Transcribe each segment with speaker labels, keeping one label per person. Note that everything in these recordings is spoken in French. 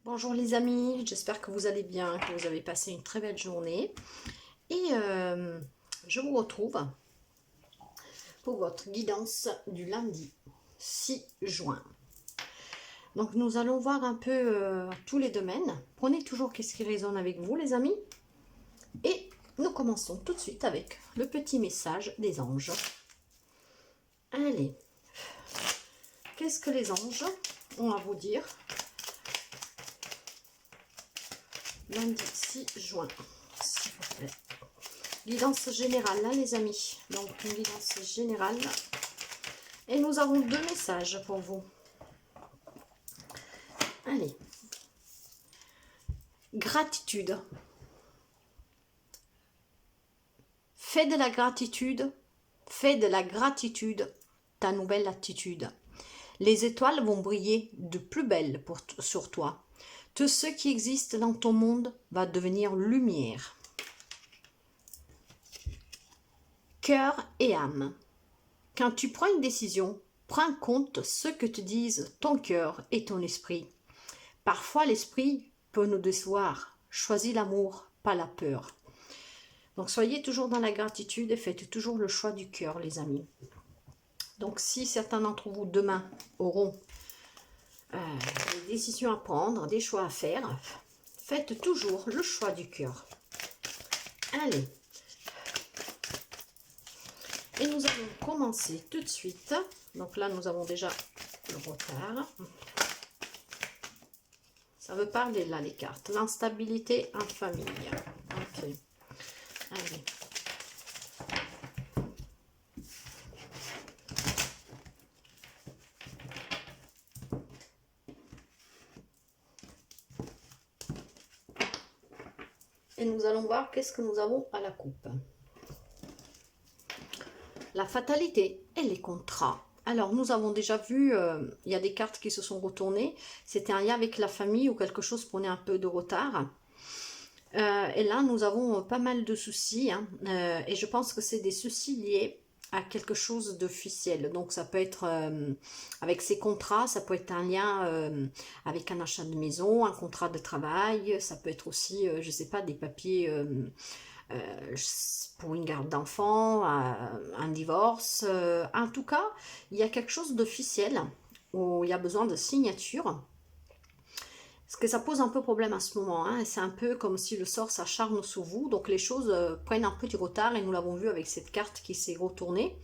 Speaker 1: Bonjour les amis, j'espère que vous allez bien, que vous avez passé une très belle journée. Et je vous retrouve pour votre guidance du lundi 6 juin. Donc nous allons voir un peu tous les domaines. Prenez toujours qu'est-ce qui résonne avec vous les amis. Et nous commençons tout de suite avec le petit message des anges. Allez, qu'est-ce que les anges ont à vous dire lundi 6 juin, s'il vous plaît. Guidance générale, hein, les amis. Donc, une guidance générale. Et nous avons deux messages pour vous. Allez. Gratitude. Fais de la gratitude. Fais de la gratitude ta nouvelle attitude. Les étoiles vont briller de plus belle sur toi. Tout ce qui existe dans ton monde va devenir lumière. Cœur et âme. Quand tu prends une décision, prends en compte ce que te disent ton cœur et ton esprit. Parfois, l'esprit peut nous décevoir. Choisis l'amour, pas la peur. Donc, soyez toujours dans la gratitude et faites toujours le choix du cœur, les amis. Donc, si certains d'entre vous, demain, auront des décisions à prendre, des choix à faire, faites toujours le choix du cœur. Allez. Et nous allons commencer tout de suite. Donc là, nous avons déjà le retard. Ça veut parler là, les cartes. L'instabilité en famille. Ok. Allez. Et nous allons voir qu'est-ce que nous avons à la coupe. La fatalité et les contrats. Alors, nous avons déjà vu, il y a des cartes qui se sont retournées. C'était un lien avec la famille ou quelque chose prenait un peu de retard. Et là, nous avons pas mal de soucis. Hein, et je pense que c'est des soucis liés à quelque chose d'officiel. Donc, ça peut être avec ces contrats, ça peut être un lien avec un achat de maison, un contrat de travail. Ça peut être aussi, je ne sais pas, des papiers... pour une garde d'enfants, un divorce. En tout cas, il y a quelque chose d'officiel où il y a besoin de signature. Parce que ça pose un peu problème à ce moment. Hein. C'est un peu comme si le sort s'acharne sur vous. Donc les choses prennent un peu du retard et nous l'avons vu avec cette carte qui s'est retournée.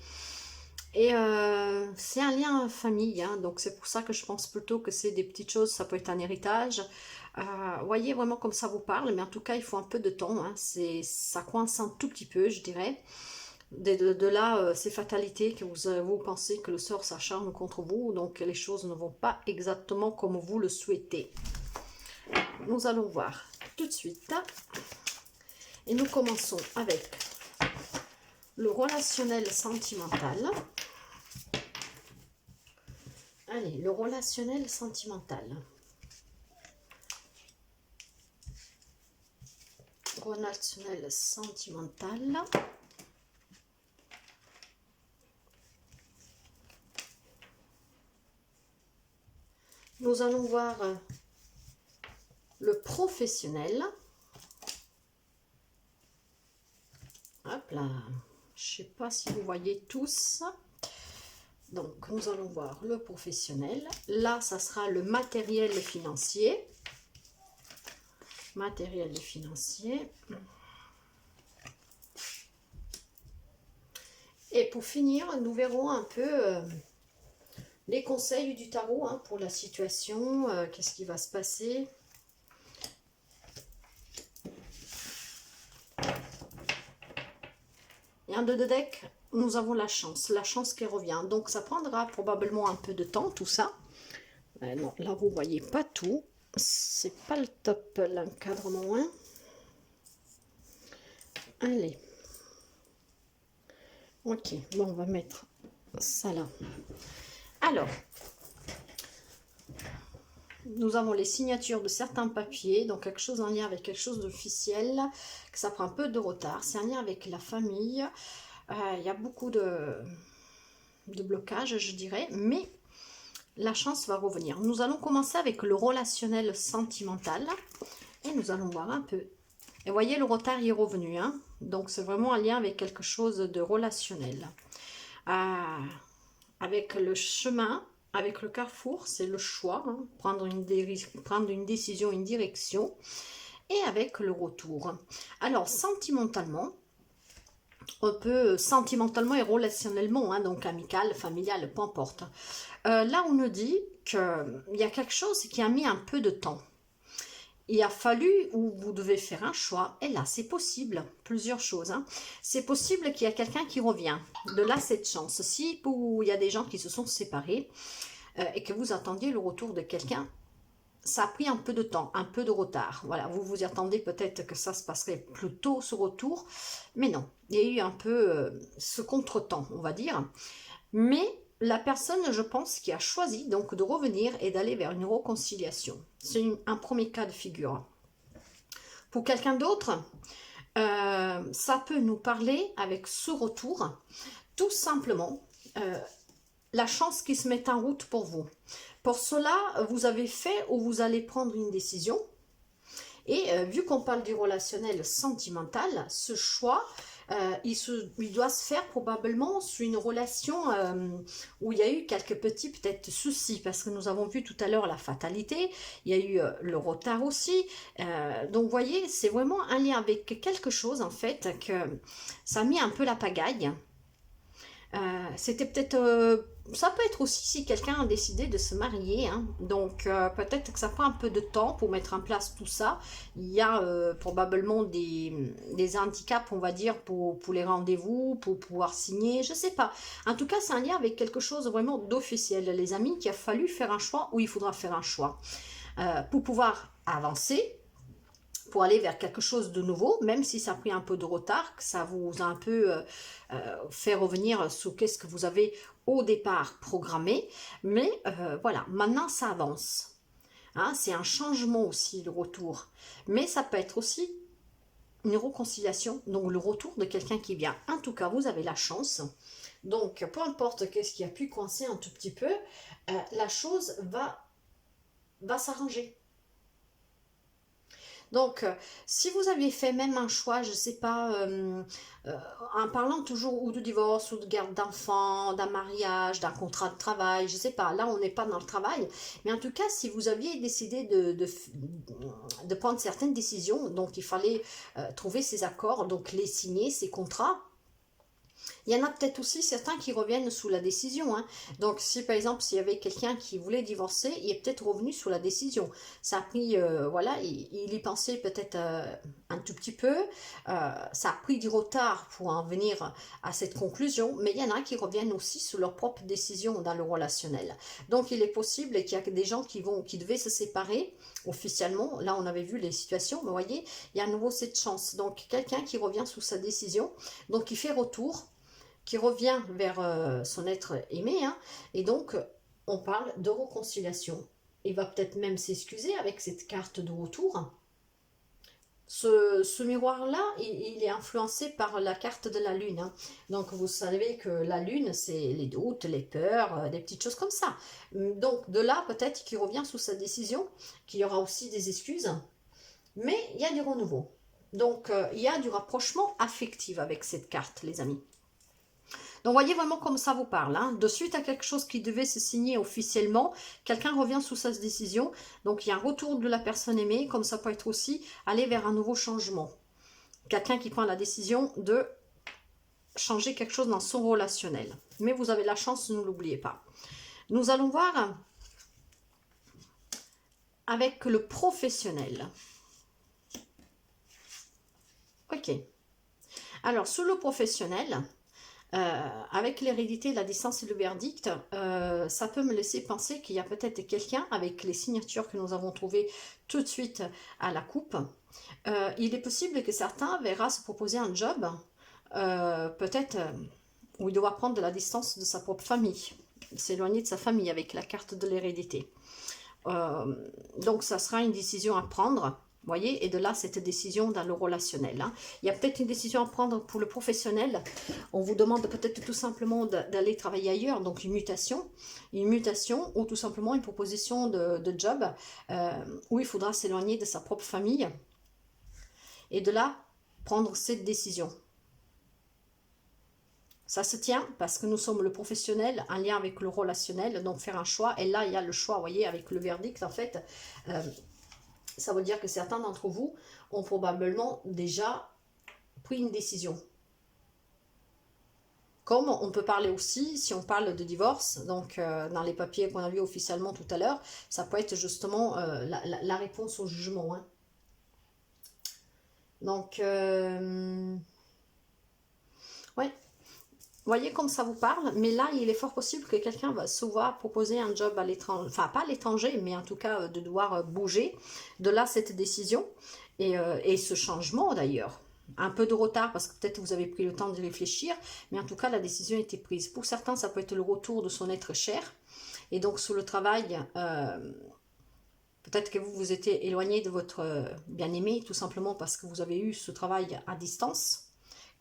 Speaker 1: Et c'est un lien famille, hein, donc c'est pour ça que je pense plutôt que c'est des petites choses, ça peut être un héritage. Voyez vraiment comme ça vous parle, mais en tout cas il faut un peu de temps, hein, ça coince un tout petit peu je dirais. De là, ces fatalités que vous pensez que le sort s'acharne contre vous, donc les choses ne vont pas exactement comme vous le souhaitez. Nous allons voir tout de suite. Et nous commençons avec le relationnel sentimental. Allez, le relationnel sentimental. Relationnel sentimental. Nous allons voir le professionnel. Hop là. Je ne sais pas si vous voyez tous. Donc, nous allons voir le professionnel. Là, ça sera le matériel financier. Matériel financier. Et pour finir, nous verrons un peu les conseils du tarot hein, pour la situation. Qu'est-ce qui va se passer? Et en deux de deck, nous avons la chance qui revient. Donc ça prendra probablement un peu de temps tout ça. Non, là vous voyez pas tout. C'est pas le top l'encadrement. Hein. Allez. Ok, bon on va mettre ça là. Alors, nous avons les signatures de certains papiers, donc quelque chose en lien avec quelque chose d'officiel, que ça prend un peu de retard. C'est un lien avec la famille. Il y a beaucoup de blocage, je dirais, mais la chance va revenir. Nous allons commencer avec le relationnel sentimental. Et nous allons voir un peu. Et voyez, le retard est revenu. Hein? Donc, c'est vraiment un lien avec quelque chose de relationnel. Avec le chemin, avec le carrefour, c'est le choix. Hein? Prendre une décision, une direction. Et avec le retour. Alors, sentimentalement, on peut sentimentalement et relationnellement, hein, donc amical, familial, peu importe. Là, on nous dit qu'il y a quelque chose qui a mis un peu de temps. Il a fallu, ou vous devez faire un choix, et là, c'est possible, plusieurs choses. Hein. C'est possible qu'il y a quelqu'un qui revient. De là, cette chance. Si il y a des gens qui se sont séparés et que vous attendiez le retour de quelqu'un, ça a pris un peu de temps, un peu de retard. Voilà, vous vous y attendez peut-être que ça se passerait plus tôt, ce retour. Mais non, il y a eu un peu ce contretemps, on va dire. Mais la personne, je pense, qui a choisi donc de revenir et d'aller vers une réconciliation. C'est un premier cas de figure. Pour quelqu'un d'autre, ça peut nous parler avec ce retour, tout simplement, la chance qui se met en route pour vous. Pour cela, vous avez fait ou vous allez prendre une décision. Et vu qu'on parle du relationnel sentimental, ce choix, il doit se faire probablement sur une relation où il y a eu quelques petits peut-être soucis, parce que nous avons vu tout à l'heure la fatalité, il y a eu le retard aussi. Donc vous voyez, c'est vraiment un lien avec quelque chose en fait, que ça a mis un peu la pagaille. C'était peut-être, ça peut être aussi si quelqu'un a décidé de se marier, hein. Donc peut-être que ça prend un peu de temps pour mettre en place tout ça. Il y a probablement des handicaps, on va dire, pour les rendez-vous, pour pouvoir signer, je sais pas. En tout cas, c'est un lien avec quelque chose vraiment d'officiel, les amis, qu'il a fallu faire un choix, ou il faudra faire un choix pour pouvoir avancer, pour aller vers quelque chose de nouveau, même si ça a pris un peu de retard, que ça vous a un peu fait revenir sur qu'est-ce que vous avez au départ programmé. Mais voilà, maintenant ça avance. Hein, c'est un changement aussi, le retour. Mais ça peut être aussi une réconciliation, donc le retour de quelqu'un qui vient. En tout cas, vous avez la chance. Donc, peu importe qu'est-ce qui a pu coincer un tout petit peu, la chose va s'arranger. Donc, si vous aviez fait même un choix, je ne sais pas, en parlant toujours ou de divorce, ou de garde d'enfants, d'un mariage, d'un contrat de travail, je ne sais pas, là on n'est pas dans le travail, mais en tout cas, si vous aviez décidé de prendre certaines décisions, donc il fallait trouver ces accords, donc les signer, ces contrats. Il y en a peut-être aussi certains qui reviennent sous la décision. Hein. Donc, si par exemple, s'il y avait quelqu'un qui voulait divorcer, il est peut-être revenu sous la décision. Ça a pris, voilà, il y pensait peut-être un tout petit peu. Ça a pris du retard pour en venir à cette conclusion. Mais il y en a qui reviennent aussi sous leur propre décision dans le relationnel. Donc, il est possible qu'il y a des gens qui devaient se séparer officiellement. Là, on avait vu les situations. Mais vous voyez, il y a à nouveau cette chance. Donc, quelqu'un qui revient sous sa décision, donc il fait retour, qui revient vers son être aimé, hein, et donc on parle de réconciliation. Il va peut-être même s'excuser avec cette carte de retour. Ce miroir-là, il est influencé par la carte de la lune. Hein. Donc vous savez que la lune, c'est les doutes, les peurs, des petites choses comme ça. Donc de là, peut-être qu'il revient sous sa décision, qu'il y aura aussi des excuses, mais il y a du renouveau. Donc il y a du rapprochement affectif avec cette carte, les amis. Donc, voyez vraiment comme ça vous parle. Hein. De suite à quelque chose qui devait se signer officiellement, quelqu'un revient sous sa décision. Donc, il y a un retour de la personne aimée, comme ça peut être aussi aller vers un nouveau changement. Quelqu'un qui prend la décision de changer quelque chose dans son relationnel. Mais vous avez la chance, ne l'oubliez pas. Nous allons voir avec le professionnel. Ok. Alors, sous le professionnel... avec l'hérédité, la distance et le verdict, ça peut me laisser penser qu'il y a peut-être quelqu'un avec les signatures que nous avons trouvées tout de suite à la coupe. Il est possible que certains verra se proposer un job, peut-être où il doit prendre de la distance de sa propre famille, s'éloigner de sa famille avec la carte de l'hérédité. Donc ça sera une décision à prendre. Voyez, et de là, cette décision dans le relationnel. Hein. Il y a peut-être une décision à prendre pour le professionnel. On vous demande peut-être tout simplement d'aller travailler ailleurs, donc une mutation ou tout simplement une proposition de job où il faudra s'éloigner de sa propre famille. Et de là, prendre cette décision. Ça se tient parce que nous sommes le professionnel en lien avec le relationnel, donc faire un choix. Et là, il y a le choix, vous voyez, avec le verdict, en fait. Ça veut dire que certains d'entre vous ont probablement déjà pris une décision. Comme on peut parler aussi, si on parle de divorce, donc dans les papiers qu'on a vus officiellement tout à l'heure, ça peut être justement la réponse au jugement. Hein. Donc, ouais. Voyez comme ça vous parle, mais là, il est fort possible que quelqu'un va se voir proposer un job à l'étranger, enfin pas à l'étranger, mais en tout cas de devoir bouger. De là, cette décision et ce changement d'ailleurs. Un peu de retard parce que peut-être vous avez pris le temps de réfléchir, mais en tout cas, la décision a été prise. Pour certains, ça peut être le retour de son être cher. Et donc, sur le travail, peut-être que vous vous êtes éloigné de votre bien-aimé, tout simplement parce que vous avez eu ce travail à distance.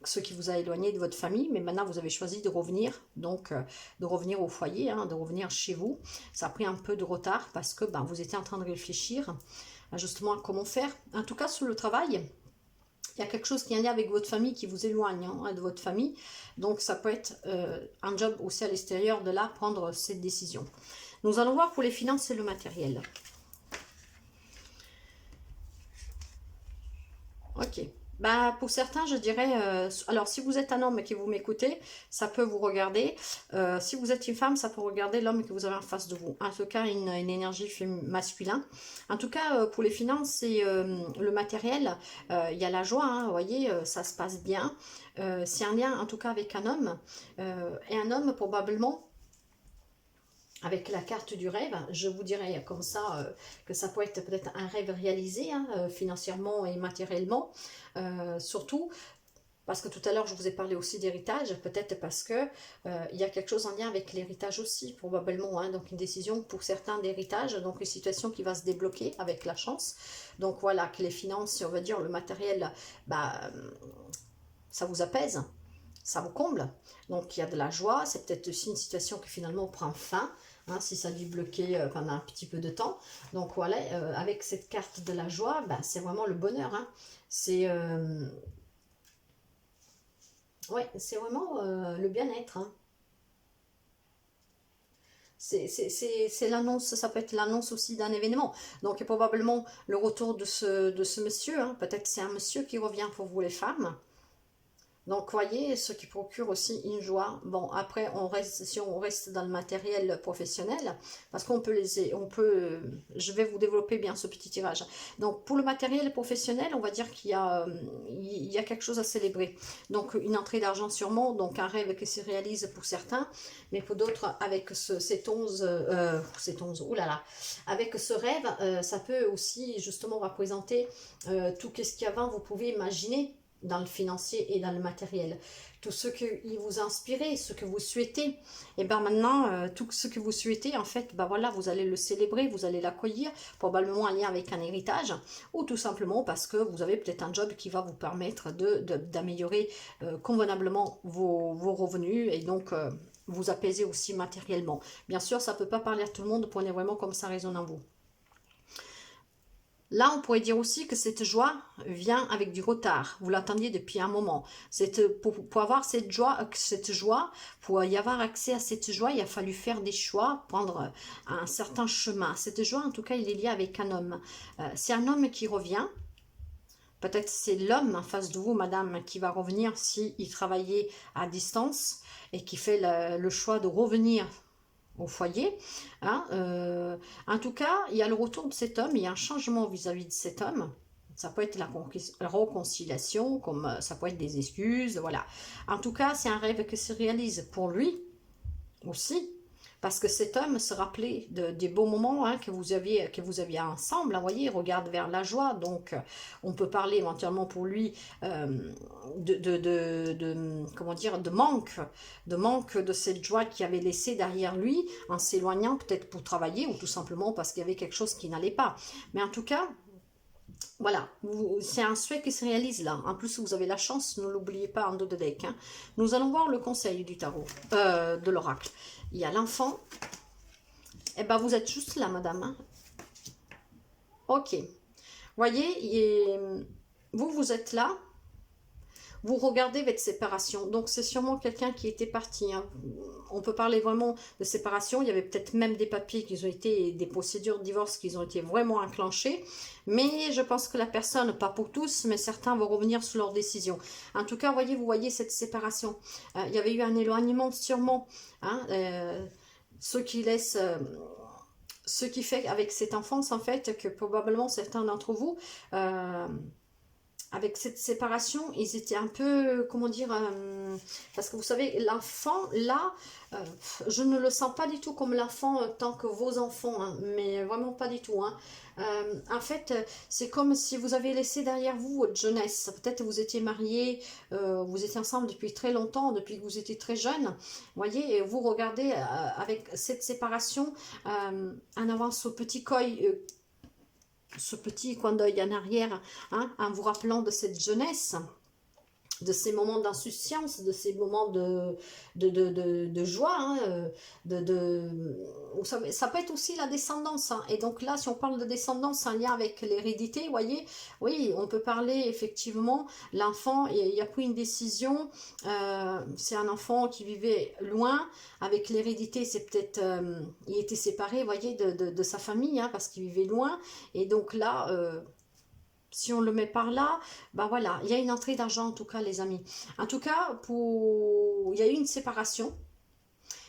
Speaker 1: Ce qui vous a éloigné de votre famille, mais maintenant vous avez choisi de revenir, donc de revenir au foyer, hein, de revenir chez vous. Ça a pris un peu de retard parce que vous étiez en train de réfléchir justement à comment faire. En tout cas, sur le travail, il y a quelque chose qui est en lien avec votre famille qui vous éloigne hein, de votre famille. Donc ça peut être un job aussi à l'extérieur, de là prendre cette décision. Nous allons voir pour les finances et le matériel. Ok. Pour certains, je dirais, alors si vous êtes un homme et que vous m'écoutez, ça peut vous regarder. Si vous êtes une femme, ça peut regarder l'homme que vous avez en face de vous. En tout cas, une énergie masculine. En tout cas, pour les finances et le matériel, il y a la joie, hein, vous voyez, ça se passe bien. C'est un lien, en tout cas, avec un homme. Et un homme, probablement, avec la carte du rêve, je vous dirais comme ça que ça peut être peut-être un rêve réalisé hein, financièrement et matériellement, surtout parce que tout à l'heure je vous ai parlé aussi d'héritage, peut-être parce que il y a quelque chose en lien avec l'héritage aussi probablement, hein, donc une décision pour certains d'héritage, donc une situation qui va se débloquer avec la chance, donc voilà que les finances, on va dire le matériel, ça vous apaise, ça vous comble, donc il y a de la joie, c'est peut-être aussi une situation qui finalement prend fin, hein, si ça a dû bloquer pendant un petit peu de temps, donc voilà, avec cette carte de la joie, c'est vraiment le bonheur, hein. C'est ouais, c'est vraiment le bien-être, hein. C'est l'annonce, ça peut être l'annonce aussi d'un événement, donc probablement le retour de ce monsieur, hein. Peut-être c'est un monsieur qui revient pour vous les femmes. Donc, voyez, ce qui procure aussi une joie. Bon, après, si on reste dans le matériel professionnel, parce qu'on peut je vais vous développer bien ce petit tirage. Donc, pour le matériel professionnel, on va dire il y a quelque chose à célébrer. Donc, une entrée d'argent sûrement, donc un rêve qui se réalise pour certains, mais pour d'autres, avec cet 11, oh là là, avec ce rêve, ça peut aussi justement représenter tout ce qu'avant vous pouvez imaginer dans le financier et dans le matériel. Tout ce qui vous inspire, ce que vous souhaitez, et maintenant, tout ce que vous souhaitez, en fait, voilà, vous allez le célébrer, vous allez l'accueillir, probablement en lien avec un héritage, ou tout simplement parce que vous avez peut-être un job qui va vous permettre d'améliorer convenablement vos revenus, et donc vous apaiser aussi matériellement. Bien sûr, ça ne peut pas parler à tout le monde, prenez vraiment comme ça résonne en vous. Là, on pourrait dire aussi que cette joie vient avec du retard. Vous l'attendiez depuis un moment. Pour avoir cette joie, pour y avoir accès à cette joie, il a fallu faire des choix, prendre un certain chemin. Cette joie, en tout cas, il est lié avec un homme. C'est un homme qui revient. Peut-être c'est l'homme en face de vous, madame, qui va revenir s'il travaillait à distance et qui fait le choix de revenir au foyer. Hein, en tout cas, il y a le retour de cet homme, il y a un changement vis-à-vis de cet homme. Ça peut être la réconciliation, comme ça peut être des excuses, voilà. En tout cas, c'est un rêve qui se réalise pour lui aussi. Parce que cet homme se rappelait des beaux moments hein, que vous aviez ensemble. Vous voyez, il regarde vers la joie. Donc, on peut parler éventuellement pour lui comment dire, de manque de cette joie qu'il avait laissée derrière lui en s'éloignant peut-être pour travailler ou tout simplement parce qu'il y avait quelque chose qui n'allait pas. Mais en tout cas, Voilà, c'est un souhait qui se réalise là. En plus, vous avez la chance, ne l'oubliez pas en dos de deck, hein. Nous allons voir le conseil du tarot, de l'oracle. Il y a l'enfant. Eh ben, vous êtes juste là, madame, hein. Ok. Voyez, vous êtes là. Vous regardez votre séparation. Donc, c'est sûrement quelqu'un qui était parti, hein. On peut parler vraiment de séparation. Il y avait peut-être même des papiers qui ont été, des procédures de divorce qui ont été vraiment enclenchées. Mais je pense que la personne, pas pour tous, mais certains vont revenir sur leur décision. En tout cas, vous voyez cette séparation. Il y avait eu un éloignement sûrement, hein, ce qui laisse... ce qui fait avec cette enfance, en fait, que probablement certains d'entre vous... avec cette séparation, ils étaient un peu, comment dire, parce que vous savez, l'enfant, là, euh, je ne le sens pas du tout comme l'enfant tant que vos enfants, hein, mais vraiment pas du tout, hein. En fait, c'est comme si vous avez laissé derrière vous votre jeunesse. Peut-être vous étiez mariés, vous étiez ensemble depuis très longtemps, depuis que vous étiez très jeune. Vous voyez, et vous regardez avec cette séparation en avant ce petit coin, ce petit coin d'œil en arrière, hein, en vous rappelant de cette jeunesse, de ces moments d'insouciance, de ces moments de joie, hein, vous savez, ça peut être aussi la descendance, hein. Et donc là, si on parle de descendance en lien avec l'hérédité, vous voyez, oui, on peut parler effectivement, l'enfant, il a pris une décision, c'est un enfant qui vivait loin, avec l'hérédité, c'est peut-être, il était séparé, vous voyez, de sa famille, hein, parce qu'il vivait loin, et donc là... si on le met par là, ben voilà, il y a une entrée d'argent en tout cas les amis. En tout cas, il y a eu une séparation.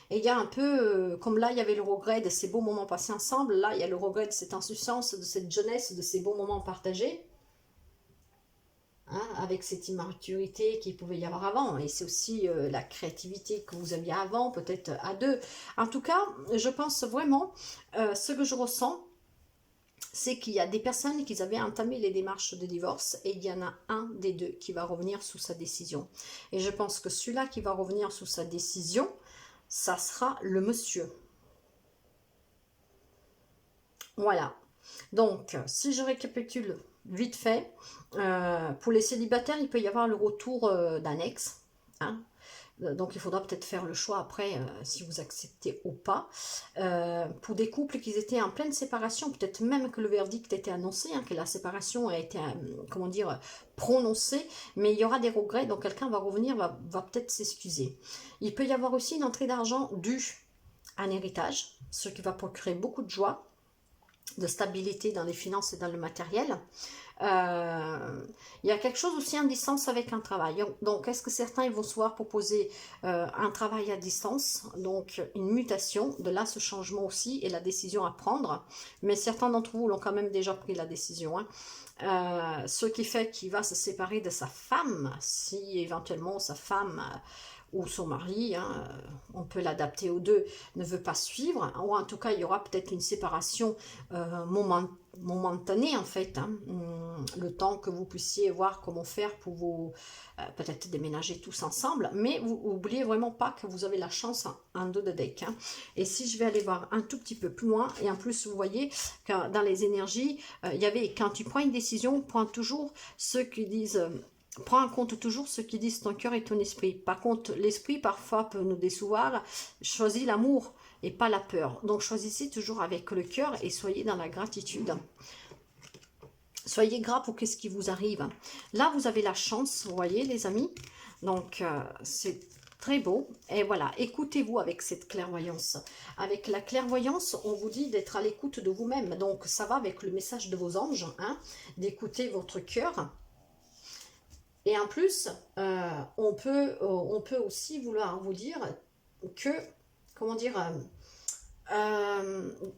Speaker 1: Et il y a un peu, comme là il y avait le regret de ces beaux moments passés ensemble, là il y a le regret de cette insouciance, de cette jeunesse, de ces beaux moments partagés. Hein, avec cette immaturité qu'il pouvait y avoir avant. Et c'est aussi la créativité que vous aviez avant, peut-être à deux. En tout cas, je pense vraiment, ce que je ressens, c'est qu'il y a des personnes qui avaient entamé les démarches de divorce et il y en a un des deux qui va revenir sous sa décision. Et je pense que celui-là qui va revenir sous sa décision, ça sera le monsieur. Voilà. Donc, si je récapitule vite fait, pour les célibataires, il peut y avoir le retour d'un ex, hein. Donc il faudra peut-être faire le choix après si vous acceptez ou pas. Pour des couples qui étaient en pleine séparation, peut-être même que le verdict était annoncé, hein, que la séparation a été, comment dire, prononcée, mais il y aura des regrets, donc quelqu'un va revenir, va peut-être s'excuser. Il peut y avoir aussi une entrée d'argent due à un héritage, ce qui va procurer beaucoup de joie, de stabilité dans les finances et dans le matériel. Il y a quelque chose aussi en distance avec un travail. Donc, est-ce que certains ils vont se voir proposer un travail à distance, donc une mutation, de là ce changement aussi et la décision à prendre. Mais certains d'entre vous l'ont quand même déjà pris la décision, hein. Ce qui fait qu'il va se séparer de sa femme, si éventuellement sa femme ou son mari, hein, on peut l'adapter aux deux, ne veut pas suivre, ou en tout cas il y aura peut-être une séparation momentanée en fait, hein, le temps que vous puissiez voir comment faire pour vous peut-être déménager tous ensemble, mais vous n'oubliez vraiment pas que vous avez la chance en dos de deck, hein. Et si je vais aller voir un tout petit peu plus loin, et en plus vous voyez que dans les énergies, il y avait, quand tu prends une décision, prends toujours ceux qui disent... prends en compte toujours ce qui disent ton cœur et ton esprit. Par contre, l'esprit parfois peut nous décevoir. Choisis l'amour et pas la peur. Donc choisissez toujours avec le cœur et soyez dans la gratitude. Soyez gras pour qu'est-ce qui vous arrive. Là, vous avez la chance, vous voyez les amis. Donc c'est très beau. Et voilà, écoutez-vous avec cette clairvoyance. Avec la clairvoyance, on vous dit d'être à l'écoute de vous-même. Donc ça va avec le message de vos anges, hein, d'écouter votre cœur. Et en plus, on peut aussi vouloir vous dire que, comment dire,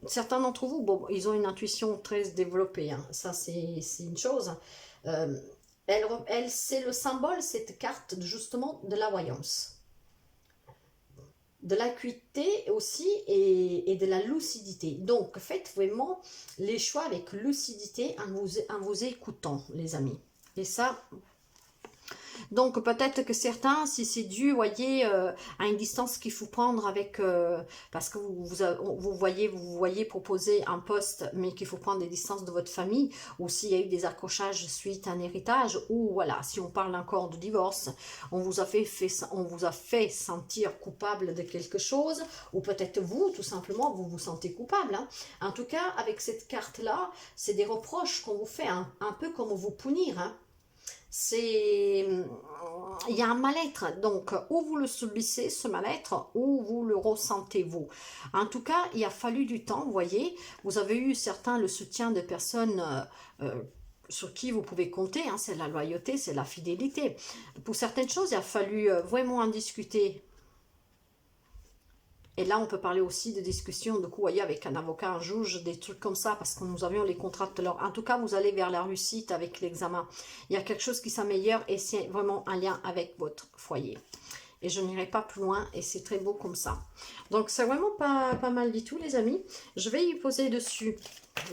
Speaker 1: certains d'entre vous, bon, ils ont une intuition très développée, hein, ça c'est une chose. C'est le symbole, cette carte, justement, de la voyance. De l'acuité aussi et de la lucidité. Donc, faites vraiment les choix avec lucidité en vous écoutant, les amis. Et ça... Donc peut-être que certains, si c'est dû, voyez, à une distance qu'il faut prendre avec, parce que vous voyez proposer un poste, mais qu'il faut prendre des distances de votre famille, ou s'il y a eu des accrochages suite à un héritage, ou voilà, si on parle encore de divorce, on vous a on vous a fait sentir coupable de quelque chose, ou peut-être vous, tout simplement, vous vous sentez coupable. Hein. En tout cas, avec cette carte-là, c'est des reproches qu'on vous fait, un peu comme vous punir. Hein. Il y a un mal-être, donc ou vous le subissez ce mal-être, ou vous le ressentez vous. En tout cas, il a fallu du temps, vous voyez, vous avez eu certains le soutien de personnes sur qui vous pouvez compter, hein, c'est la loyauté, c'est la fidélité. Pour certaines choses, il a fallu vraiment en discuter. Et là, on peut parler aussi de discussions de coups, voyez, avec un avocat, un juge, des trucs comme ça, parce que nous avions les contrats tout à l'heure. En tout cas, vous allez vers la réussite avec l'examen. Il y a quelque chose qui s'améliore et c'est vraiment un lien avec votre foyer. Et je n'irai pas plus loin et c'est très beau comme ça. Donc, c'est vraiment pas mal du tout, les amis. Je vais y poser dessus,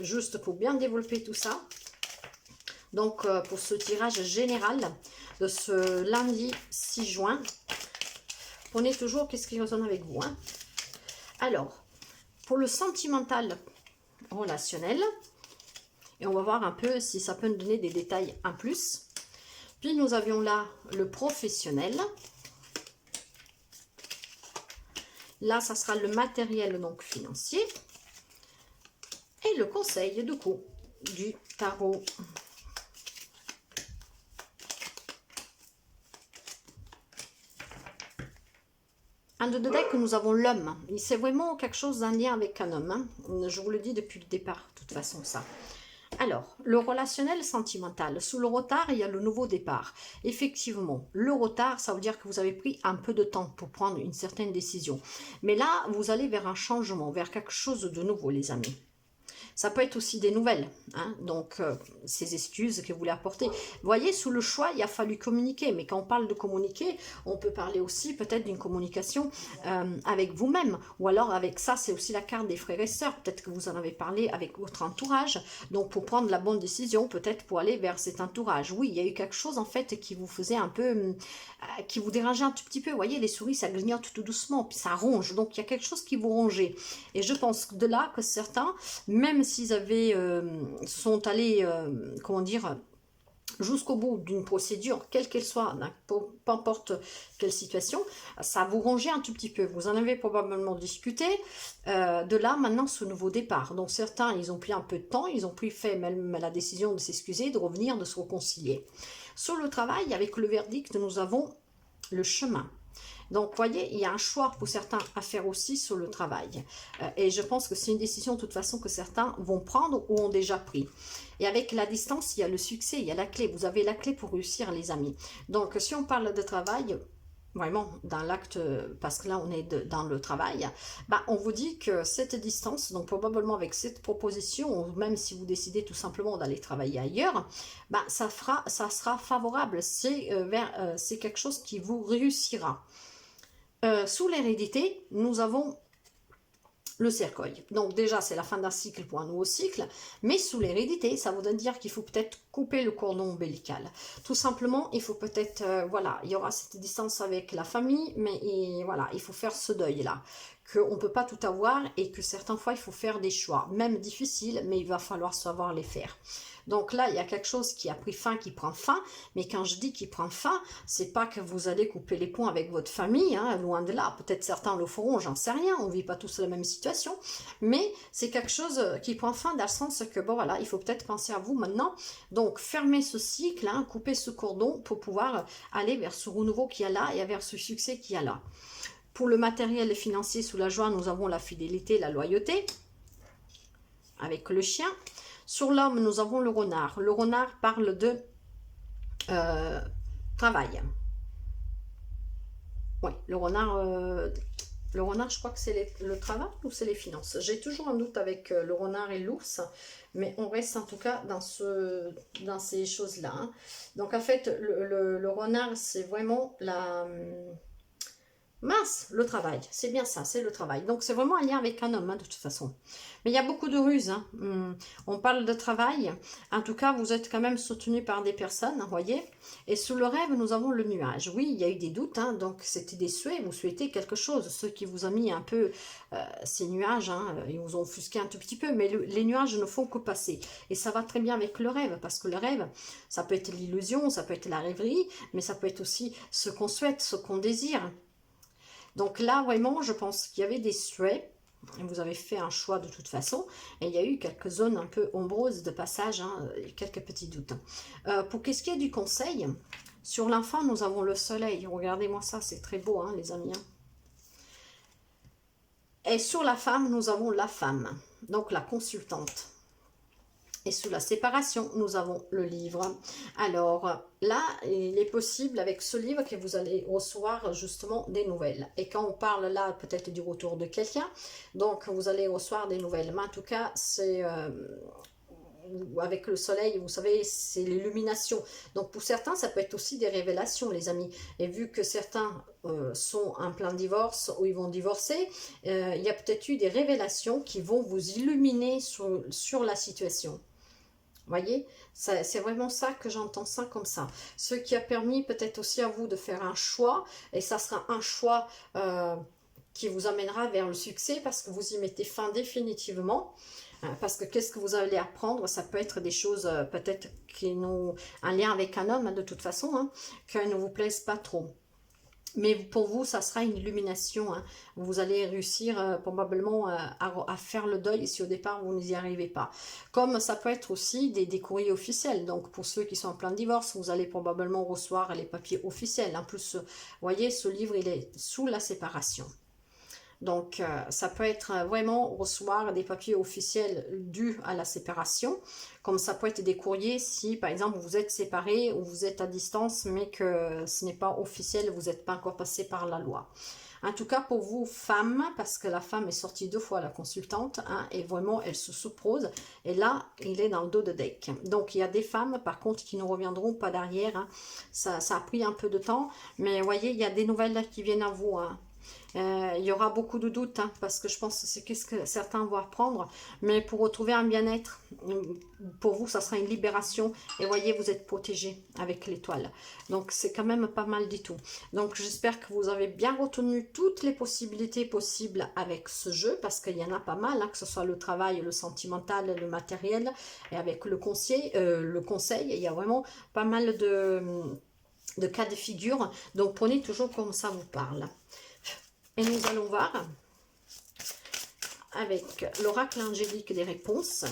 Speaker 1: juste pour bien développer tout ça. Donc, pour ce tirage général de ce lundi 6 juin, prenez toujours qu'est-ce qui résonne avec vous, hein. Alors, pour le sentimental relationnel, et on va voir un peu si ça peut nous donner des détails en plus. Puis nous avions là le professionnel. Là, ça sera le matériel donc financier. Et le conseil de coup du tarot. En deux de deck, nous avons l'homme. C'est vraiment quelque chose d'un lien avec un homme. Hein. Je vous le dis depuis le départ, de toute façon, ça. Alors, le relationnel sentimental. Sous le retard, il y a le nouveau départ. Effectivement, le retard, ça veut dire que vous avez pris un peu de temps pour prendre une certaine décision. Mais là, vous allez vers un changement, vers quelque chose de nouveau, les amis. Ça peut être aussi des nouvelles, hein, donc ces excuses que vous voulez apporter. Vous voyez, sous le choix, il a fallu communiquer, mais quand on parle de communiquer, on peut parler aussi peut-être d'une communication avec vous-même, ou alors avec ça, c'est aussi la carte des frères et sœurs, peut-être que vous en avez parlé avec votre entourage, donc pour prendre la bonne décision, peut-être pour aller vers cet entourage. Oui, il y a eu quelque chose en fait qui vous faisait un peu, qui vous dérangeait un tout petit peu, vous voyez, les souris, ça grignote tout doucement, puis ça ronge, donc il y a quelque chose qui vous rongeait, et je pense de là que certains, même s'ils avaient, sont allés, comment dire, jusqu'au bout d'une procédure, quelle qu'elle soit, peu importe quelle situation, ça vous rongeait un tout petit peu. Vous en avez probablement discuté. De là, maintenant, ce nouveau départ. Donc, certains, ils ont pris un peu de temps, ils ont pris fait même la décision de s'excuser, de revenir, de se réconcilier. Sur le travail, avec le verdict, nous avons le chemin. Donc, vous voyez, il y a un choix pour certains à faire aussi sur le travail. Et je pense que c'est une décision, de toute façon, que certains vont prendre ou ont déjà pris. Et avec la distance, il y a le succès, il y a la clé. Vous avez la clé pour réussir, les amis. Donc, si on parle de travail, vraiment, dans l'acte, parce que là, on est dans le travail, bah, on vous dit que cette distance, donc probablement avec cette proposition, ou même si vous décidez tout simplement d'aller travailler ailleurs, bah, ça sera favorable. C'est quelque chose qui vous réussira. Sous l'hérédité, nous avons le cercueil. Donc déjà, c'est la fin d'un cycle pour un nouveau cycle, mais sous l'hérédité, ça voudrait dire qu'il faut peut-être couper le cordon ombilical. Tout simplement, il faut peut-être, voilà, il y aura cette distance avec la famille, mais voilà, il faut faire ce deuil-là, qu'on ne peut pas tout avoir et que certaines fois, il faut faire des choix, même difficiles, mais il va falloir savoir les faire. Donc là, il y a quelque chose qui a pris fin, qui prend fin. Mais quand je dis qu'il prend fin, c'est pas que vous allez couper les ponts avec votre famille, hein, loin de là. Peut-être certains le feront, j'en sais rien. On ne vit pas tous la même situation. Mais c'est quelque chose qui prend fin dans le sens que, bon voilà, il faut peut-être penser à vous maintenant. Donc, fermez ce cycle, hein, coupez ce cordon pour pouvoir aller vers ce renouveau qu'il y a là et vers ce succès qu'il y a là. Pour le matériel financier sous la joie, nous avons la fidélité, la loyauté avec le chien. Sur l'homme, nous avons le renard. Le renard parle de travail. Oui, le renard, je crois que c'est le travail ou c'est les finances. J'ai toujours un doute avec le renard et l'ours, mais on reste en tout cas dans ces choses-là. Hein. Donc en fait, le renard, c'est vraiment Mince, le travail, c'est bien ça, c'est le travail. Donc c'est vraiment un lien avec un homme, hein, de toute façon. Mais il y a beaucoup de ruses, hein. On parle de travail. En tout cas, vous êtes quand même soutenu par des personnes, vous voyez. Et sous le rêve, nous avons le nuage. Oui, il y a eu des doutes, hein, donc c'était des souhaits, vous souhaitez quelque chose. Ceux qui vous ont mis un peu ces nuages, hein, ils vous ont offusqué un tout petit peu, mais les nuages ne font que passer. Et ça va très bien avec le rêve, parce que le rêve, ça peut être l'illusion, ça peut être la rêverie, mais ça peut être aussi ce qu'on souhaite, ce qu'on désire. Donc là, vraiment, je pense qu'il y avait des souhaits. Vous avez fait un choix de toute façon. Et il y a eu quelques zones un peu ombreuses de passage, hein, quelques petits doutes. Pour qu'est-ce qui est du conseil, sur l'enfant, nous avons le soleil. Regardez-moi ça, c'est très beau, hein, les amis. Et sur la femme, nous avons la femme, donc la consultante. Et sous la séparation, nous avons le livre. Alors là, il est possible avec ce livre que vous allez recevoir justement des nouvelles. Et quand on parle là peut-être du retour de quelqu'un, donc vous allez recevoir des nouvelles. Mais en tout cas, c'est avec le soleil, vous savez, c'est l'illumination. Donc pour certains, ça peut être aussi des révélations, les amis. Et vu que certains sont en plein divorce ou ils vont divorcer, il y a peut-être eu des révélations qui vont vous illuminer sur la situation. Voyez, c'est vraiment ça que j'entends ça comme ça. Ce qui a permis peut-être aussi à vous de faire un choix, et ça sera un choix qui vous amènera vers le succès parce que vous y mettez fin définitivement. Parce que qu'est-ce que vous allez apprendre? Ça peut être des choses peut-être qui n'ont un lien avec un homme, hein, de toute façon, hein, qui ne vous plaisent pas trop. Mais pour vous, ça sera une illumination. Hein. Vous allez réussir probablement à faire le deuil si au départ vous n'y arrivez pas. Comme ça peut être aussi des courriers officiels. Donc pour ceux qui sont en plein divorce, vous allez probablement recevoir les papiers officiels. En plus, vous voyez, ce livre, il est sous la séparation. Donc, ça peut être vraiment recevoir des papiers officiels dus à la séparation, comme ça peut être des courriers si, par exemple, vous êtes séparés ou vous êtes à distance, mais que ce n'est pas officiel, vous n'êtes pas encore passé par la loi. En tout cas, pour vous, femmes, parce que la femme est sortie 2 fois, la consultante, hein, et vraiment, elle se suppose, et là, il est dans le dos de deck. Donc, il y a des femmes, par contre, qui ne reviendront pas derrière. Hein. Ça a pris un peu de temps, mais vous voyez, il y a des nouvelles là qui viennent à vous, hein. Il y aura beaucoup de doutes, hein, parce que je pense que c'est qu'est-ce que certains vont apprendre, mais pour retrouver un bien-être, pour vous, ça sera une libération, et voyez, vous êtes protégé avec l'étoile, donc c'est quand même pas mal du tout. Donc j'espère que vous avez bien retenu toutes les possibilités possibles avec ce jeu, parce qu'il y en a pas mal, hein, que ce soit le travail, le sentimental, le matériel, et avec le conseil, il y a vraiment pas mal de cas de figure, donc prenez toujours comme ça vous parle. Et nous allons voir avec l'oracle angélique des réponses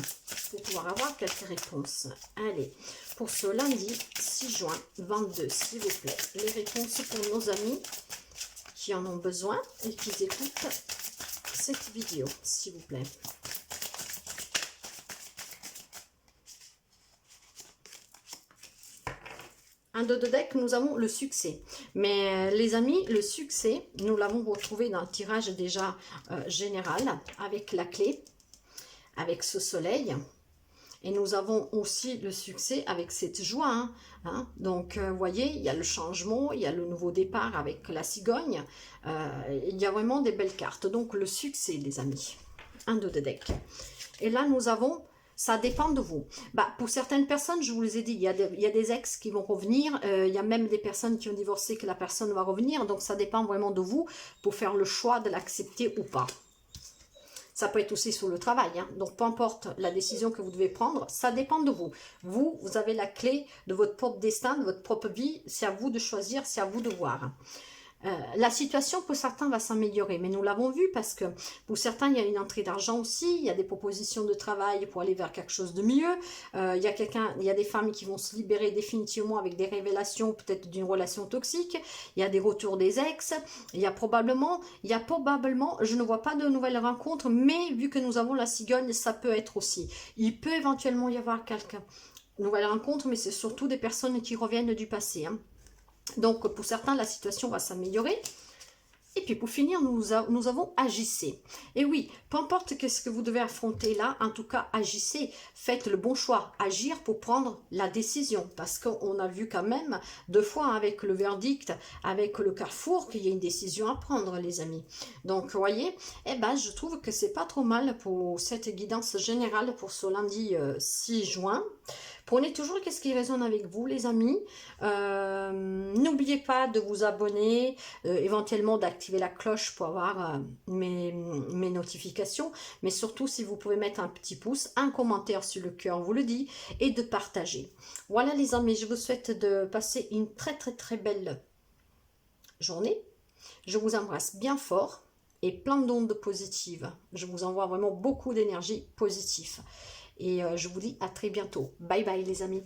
Speaker 1: pour pouvoir avoir quelques réponses. Allez, pour ce lundi 6 juin 22, s'il vous plaît, les réponses pour nos amis qui en ont besoin et qui écoutent cette vidéo, s'il vous plaît. Un dos de deck, nous avons le succès. Mais les amis, le succès, nous l'avons retrouvé dans le tirage déjà général, avec la clé, avec ce soleil. Et nous avons aussi le succès avec cette joie. Hein. Donc, vous voyez, il y a le changement, il y a le nouveau départ avec la cigogne. Il y a vraiment des belles cartes. Donc, le succès, les amis. Un dos de deck. Et là, nous avons... Ça dépend de vous. Pour certaines personnes, je vous les ai dit, il y a des ex qui vont revenir. Il y a même des personnes qui ont divorcé que la personne va revenir. Donc, ça dépend vraiment de vous pour faire le choix de l'accepter ou pas. Ça peut être aussi sur le travail. Hein. Donc, peu importe la décision que vous devez prendre, ça dépend de vous. Vous avez la clé de votre propre destin, de votre propre vie. C'est à vous de choisir, c'est à vous de voir. La situation pour certains va s'améliorer, mais nous l'avons vu parce que pour certains il y a une entrée d'argent aussi, il y a des propositions de travail pour aller vers quelque chose de mieux, il y a des femmes qui vont se libérer définitivement avec des révélations peut-être d'une relation toxique, il y a des retours des ex, il y a probablement, je ne vois pas de nouvelles rencontres, mais vu que nous avons la cigogne, ça peut être aussi, il peut éventuellement y avoir quelques nouvelles rencontres, mais c'est surtout des personnes qui reviennent du passé, hein. Donc, pour certains, la situation va s'améliorer. Et puis pour finir, nous avons agissez. Et oui, peu importe qu'est-ce que vous devez affronter là, en tout cas agissez, faites le bon choix, agir pour prendre la décision. Parce qu'on a vu quand même 2 fois avec le verdict, avec le Carrefour, qu'il y a une décision à prendre les amis. Donc vous voyez, eh ben, je trouve que c'est pas trop mal pour cette guidance générale pour ce lundi 6 juin. Prenez toujours qu'est-ce qui résonne avec vous les amis. N'oubliez pas de vous abonner, éventuellement d'activer la cloche pour avoir mes notifications. Mais surtout si vous pouvez mettre un petit pouce, un commentaire sur le cœur, on vous le dit, et de partager. Voilà les amis, je vous souhaite de passer une très belle journée. Je vous embrasse bien fort et plein d'ondes positives. Je vous envoie vraiment beaucoup d'énergie positive. Et je vous dis à très bientôt. Bye bye les amis.